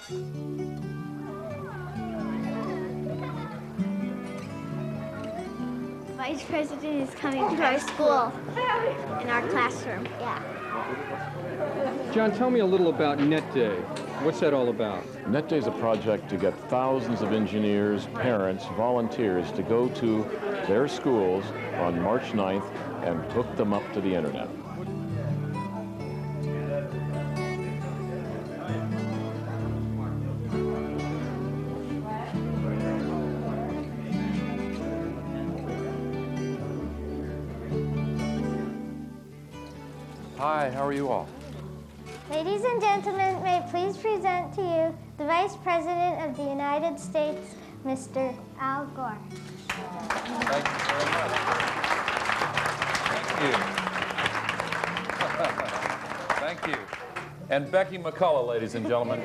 Vice President is coming to our school, in our classroom. Yeah. John, tell me a little about NetDay. What's that all about? NetDay is a project to get thousands of engineers, parents, volunteers to go to their schools on March 9th and hook them up to the internet. Hi, how are you all? Ladies and gentlemen, may I please present to you the Vice President of the United States, Mr. Al Gore. Thank you very much. Thank you. Thank you. And Becky McCullough, ladies and gentlemen.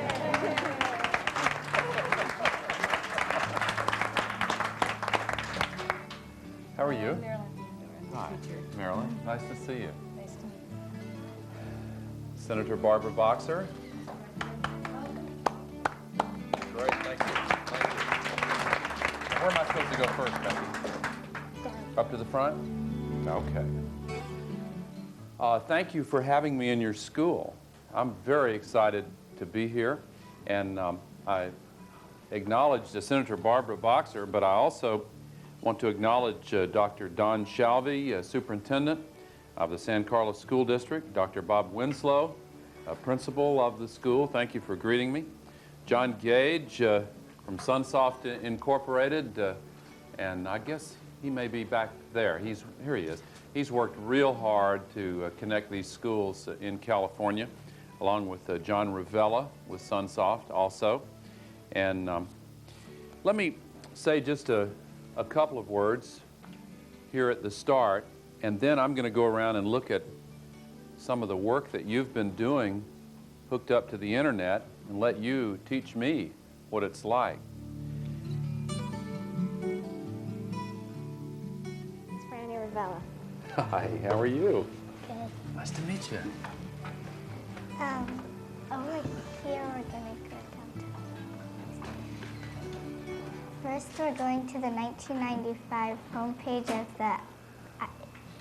How are you? Marilyn. Hi, Marilyn. Nice to see you. Senator Barbara Boxer. Great, thank you. Thank you. Where am I supposed to go first, Becky? Up to the front? Okay. Thank you for having me in your school. I'm very excited to be here, and I acknowledge Senator Barbara Boxer, but I also want to acknowledge Dr. Don Shalvey, Superintendent of the San Carlos School District, Dr. Bob Winslow, principal of the school. Thank you for greeting me. John Gage from Sunsoft Incorporated, and I guess he may be back there. Here he is. He's worked real hard to connect these schools in California, along with John Ravella with Sunsoft also. And let me say just a couple of words here at the start, and then I'm going to go around and look at some of the work that you've been doing hooked up to the internet and let you teach me what it's like. It's Brandy Ravella. Hi, how are you? Good. Nice to meet you. Over here we're going to go downtown. First we're going to the 1995 homepage of the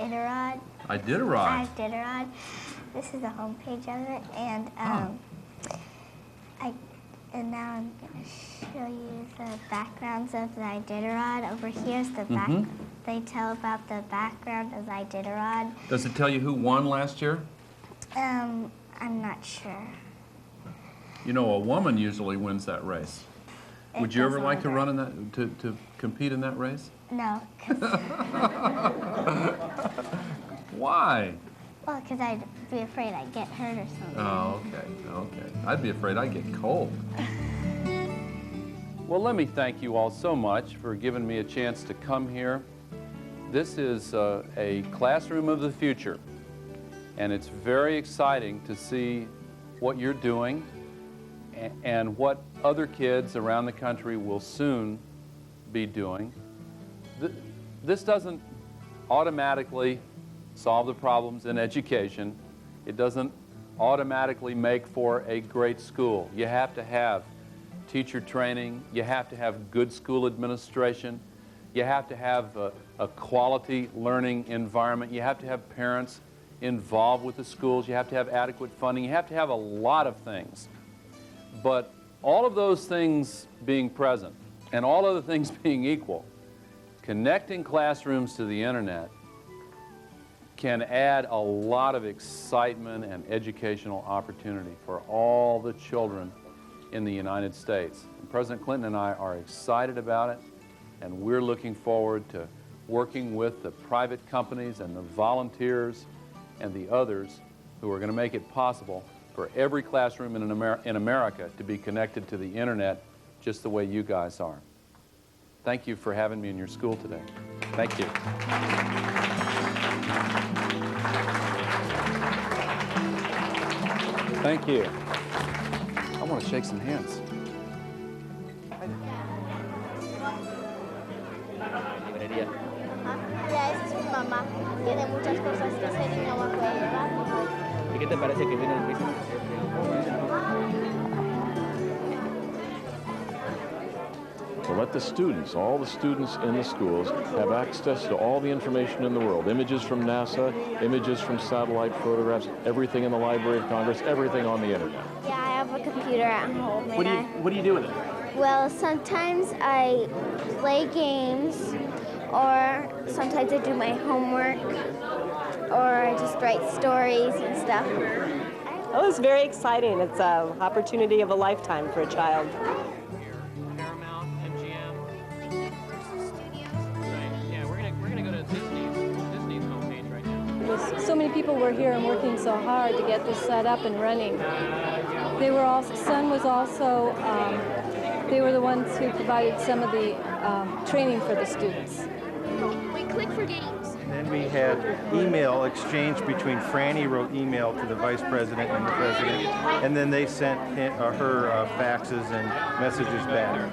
Iditarod. Iditarod. This is the homepage of it, and and now I'm going to show you the backgrounds of the Iditarod. Over here's the back. They tell about the background of the Iditarod. Does it tell you who won last year? I'm not sure. You know, a woman usually wins that race. Would you ever like to run in that, to compete in that race? No. Why? Well, because I'd be afraid I'd get hurt or something. Oh, okay. I'd be afraid I'd get cold. Well, let me thank you all so much for giving me a chance to come here. This is a classroom of the future, and it's very exciting to see what you're doing and what other kids around the country will soon be doing. This doesn't automatically solve the problems in education. It doesn't automatically make for a great school. You have to have teacher training. You have to have good school administration. You have to have a quality learning environment. You have to have parents involved with the schools. You have to have adequate funding. You have to have a lot of things. But all of those things being present and all other things being equal, connecting classrooms to the internet can add a lot of excitement and educational opportunity for all the children in the United States. And President Clinton and I are excited about it, and we're looking forward to working with the private companies and the volunteers and the others who are going to make it possible for every classroom in America to be connected to the internet just the way you guys are. Thank you for having me in your school today. Thank you. Thank you. I want to shake some hands. Ya, esa es mi mamá. Tiene muchas cosas que hacer y no va a poder llevar. ¿Y qué te parece que viene el piso? to let the students, all the students in the schools, have access to all the information in the world. Images from NASA, images from satellite photographs, everything in the Library of Congress, everything on the internet. Yeah, I have a computer at home. What do you do with it? Well, sometimes I play games, or sometimes I do my homework, or I just write stories and stuff. Oh, it's very exciting. It's an opportunity of a lifetime for a child. Paramount, MGM. Right. Yeah, we're gonna go to Disney's homepage right now. So many people were here and working so hard to get this set up and running. They were also, Sun was also, they were the ones who provided some of the training for the students. We click for games. Then we had email exchange between Franny wrote email to the vice president and the president, and then they sent her faxes and messages back.